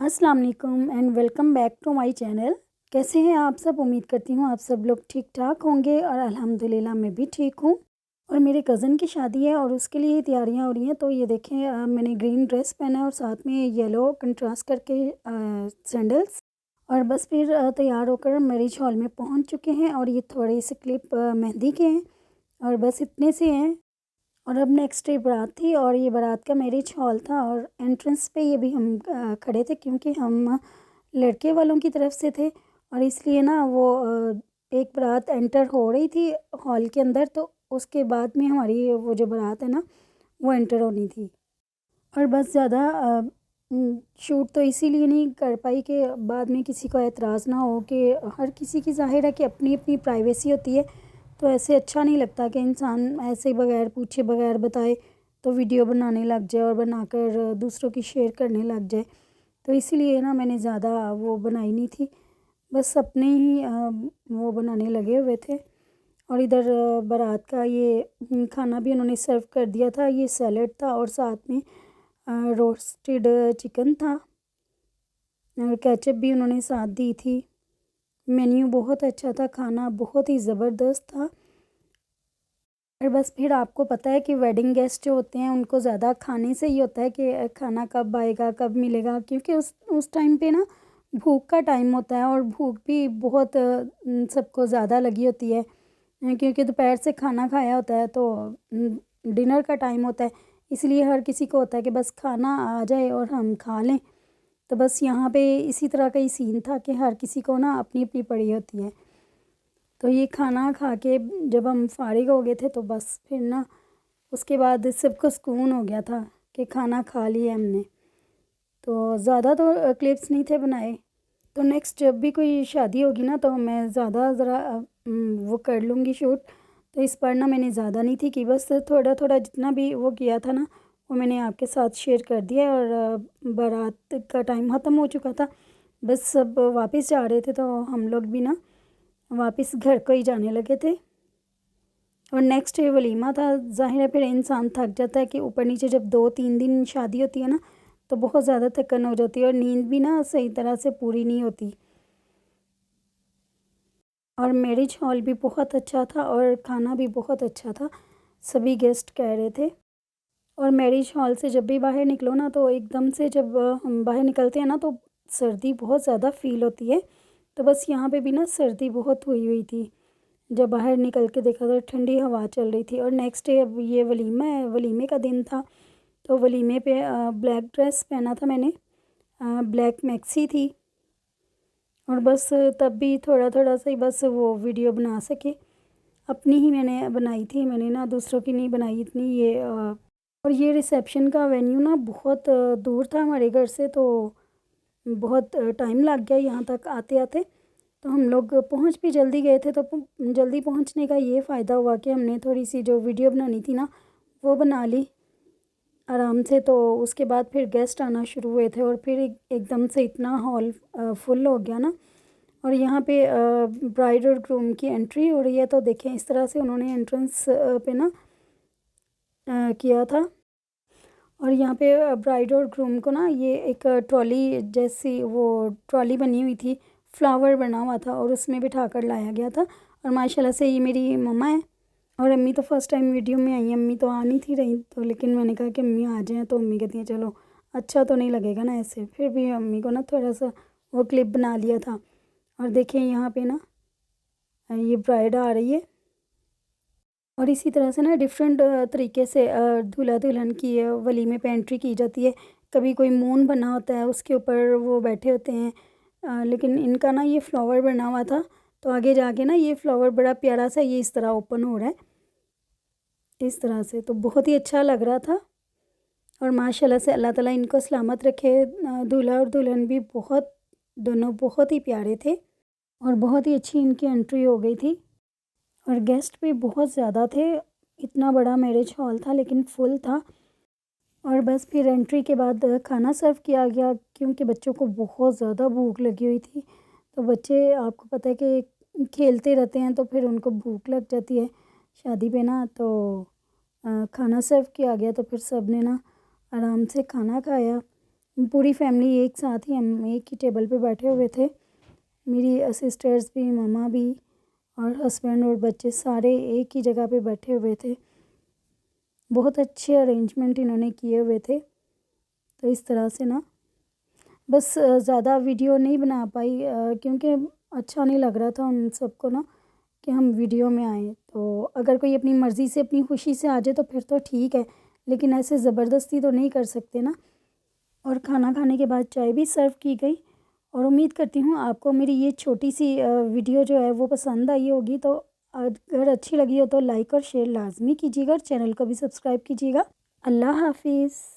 अस्सलाम वालेकुम and welcome back to my channel. कैसे हैं आप सब? उम्मीद करती हूँ आप सब लोग ठीक ठाक होंगे और अल्हम्दुलिल्लाह मैं भी ठीक हूँ। और मेरे कज़न की शादी है और उसके लिए तैयारियां हो रही हैं। तो ये देखें, मैंने ग्रीन ड्रेस पहना है और साथ में येलो कंट्रास्ट करके सैंडल्स। और बस फिर तैयार होकर मैरिज हॉल में पहुँच चुके हैं। और ये थोड़े से क्लिप मेहंदी के हैं और बस इतने से हैं। और अब नेक्स्ट डे बारात थी और ये बारात का मैरिज हॉल था और एंट्रेंस पे ये भी हम खड़े थे क्योंकि हम लड़के वालों की तरफ से थे। और इसलिए ना वो एक बारात एंटर हो रही थी हॉल के अंदर, तो उसके बाद में हमारी वो जो बारात है ना वो एंटर होनी थी। और बस ज़्यादा शूट तो इसीलिए नहीं कर पाई कि बाद में किसी को एतराज़ ना हो, कि हर किसी की ज़ाहिर है कि अपनी अपनी प्राइवेसी होती है। तो ऐसे अच्छा नहीं लगता कि इंसान ऐसे ही बगैर पूछे बगैर बताए तो वीडियो बनाने लग जाए और बनाकर दूसरों की शेयर करने लग जाए। तो इसीलिए ना मैंने ज़्यादा वो बनाई नहीं थी, बस अपने ही वो बनाने लगे हुए थे। और इधर बारात का ये खाना भी उन्होंने सर्व कर दिया था। ये सैलड था और साथ में रोस्टेड चिकन था और केचप भी उन्होंने साथ दी थी। मेन्यू बहुत अच्छा था, खाना बहुत ही ज़बरदस्त था। और बस फिर आपको पता है कि वेडिंग गेस्ट जो होते हैं उनको ज़्यादा खाने से ही होता है कि खाना कब आएगा कब मिलेगा, क्योंकि उस टाइम पे ना भूख का टाइम होता है और भूख भी बहुत सबको ज़्यादा लगी होती है, क्योंकि दोपहर से खाना खाया होता है तो डिनर का टाइम होता है। इसलिए हर किसी को होता है कि बस खाना आ जाए और हम खा लें। तो बस यहाँ पे इसी तरह का ही सीन था कि हर किसी को ना अपनी अपनी पड़ी होती है। तो ये खाना खा के जब हम फारिग हो गए थे तो बस फिर ना उसके बाद सबको सुकून हो गया था कि खाना खा लिया हमने। तो ज़्यादा तो क्लिप्स नहीं थे बनाए। तो नेक्स्ट जब भी कोई शादी होगी ना तो मैं ज़्यादा ज़रा वो कर लूँगी शूट। तो इस बार ना मैंने ज़्यादा नहीं थी कि बस थोड़ा थोड़ा जितना भी वो किया था ना वो मैंने आपके साथ शेयर कर दिया। और बारात का टाइम ख़त्म हो चुका था, बस सब वापस जा रहे थे तो हम लोग भी ना वापस घर को ही जाने लगे थे। और नेक्स्ट डे वलीमा था। ज़ाहिर है फिर इंसान थक जाता है कि ऊपर नीचे जब 2-3 दिन शादी होती है ना तो बहुत ज़्यादा थकन हो जाती है और नींद भी ना सही तरह से पूरी नहीं होती। और मैरिज हॉल भी बहुत अच्छा था और खाना भी बहुत अच्छा था, सभी गेस्ट कह रहे थे। और मैरिज हॉल से जब भी बाहर निकलो ना तो एकदम से जब हम बाहर निकलते हैं ना तो सर्दी बहुत ज़्यादा फ़ील होती है। तो बस यहाँ पे भी ना सर्दी बहुत हुई हुई थी। जब बाहर निकल के देखा तो ठंडी हवा चल रही थी। और नेक्स्ट डे अब ये वलीमा है, वलीमे का दिन था। तो वलीमे पे ब्लैक ड्रेस पहना था मैंने, ब्लैक मैक्सी थी। और बस तब भी थोड़ा थोड़ा सा ही बस वो वीडियो बना सके, अपनी ही मैंने बनाई थी, मैंने ना दूसरों की नहीं बनाई इतनी ये और ये रिसेप्शन का वेन्यू ना बहुत दूर था हमारे घर से, तो बहुत टाइम लग गया यहाँ तक आते आते। तो हम लोग पहुँच भी जल्दी गए थे। तो जल्दी पहुँचने का ये फ़ायदा हुआ कि हमने थोड़ी सी जो वीडियो बनानी थी ना वो बना ली आराम से। तो उसके बाद फिर गेस्ट आना शुरू हुए थे और फिर एकदम से इतना हॉल फुल हो गया ना। और यहाँ पे ब्राइड और ग्रूम की एंट्री हो रही है। तो देखें इस तरह से उन्होंने एंट्रेंस पे ना किया था। और यहाँ पे ब्राइड और ग्रूम को ना ये एक ट्रॉली जैसी वो ट्रॉली बनी हुई थी, फ्लावर बना हुआ था और उसमें बिठा कर लाया गया था। और माशाल्लाह से ये मेरी मम्मा है और अम्मी तो फर्स्ट टाइम वीडियो में आई। अम्मी तो आ नहीं थी रही, तो लेकिन मैंने कहा कि अम्मी आ जाएँ, तो अम्मी कहती हैं चलो, अच्छा तो नहीं लगेगा ना ऐसे। फिर भी अम्मी को ना थोड़ा सा वो क्लिप बना लिया था। और देखें यहाँ पे ना ये ब्राइड आ रही है और इसी तरह से ना डिफरेंट तरीके से दूल्हा दुल्हन की वलीमे पे एंट्री की जाती है। कभी कोई मून बना होता है उसके ऊपर वो बैठे होते हैं, लेकिन इनका ना ये फ्लावर बना हुआ था। तो आगे जाके ना ये फ्लावर बड़ा प्यारा सा ये इस तरह ओपन हो रहा है इस तरह से, तो बहुत ही अच्छा लग रहा था। और माशाल्लाह से अल्लाह ताला इनको सलामत रखे। दूल्हा और दुल्हन भी बहुत, दोनों बहुत ही प्यारे थे और बहुत ही अच्छी इनकी एंट्री हो गई थी। और गेस्ट भी बहुत ज़्यादा थे, इतना बड़ा मैरिज हॉल था लेकिन फुल था। और बस फिर एंट्री के बाद खाना सर्व किया गया, क्योंकि बच्चों को बहुत ज़्यादा भूख लगी हुई थी। तो बच्चे आपको पता है कि खेलते रहते हैं तो फिर उनको भूख लग जाती है शादी पे ना। तो खाना सर्व किया गया तो फिर सब ने ना आराम से खाना खाया। پوری فیملی ایک ساتھ ہی، ہم ایک ہی ٹیبل پہ بیٹھے ہوئے تھے، میری سسٹرز بھی، ماما بھی اور ہسبینڈ اور بچے سارے ایک ہی جگہ پہ بیٹھے ہوئے تھے۔ بہت اچھے ارینجمنٹ انہوں نے کیے ہوئے تھے۔ تو اس طرح سے نا بس زیادہ ویڈیو نہیں بنا پائی کیونکہ اچھا نہیں لگ رہا تھا ان سب کو نا کہ ہم ویڈیو میں آئیں۔ تو اگر کوئی اپنی مرضی سے اپنی خوشی سے آ جائے تو پھر تو ٹھیک ہے، لیکن ایسے زبردستی تو نہیں کر سکتے نا۔ اور کھانا کھانے کے بعد چائے بھی سرو کی گئی، اور امید کرتی ہوں آپ کو میری یہ چھوٹی سی ویڈیو جو ہے وہ پسند آئی ہوگی۔ تو اگر اچھی لگی ہو تو لائک اور شیئر لازمی کیجیے گا، اور چینل کو بھی سبسکرائب کیجیے گا۔ اللہ حافظ۔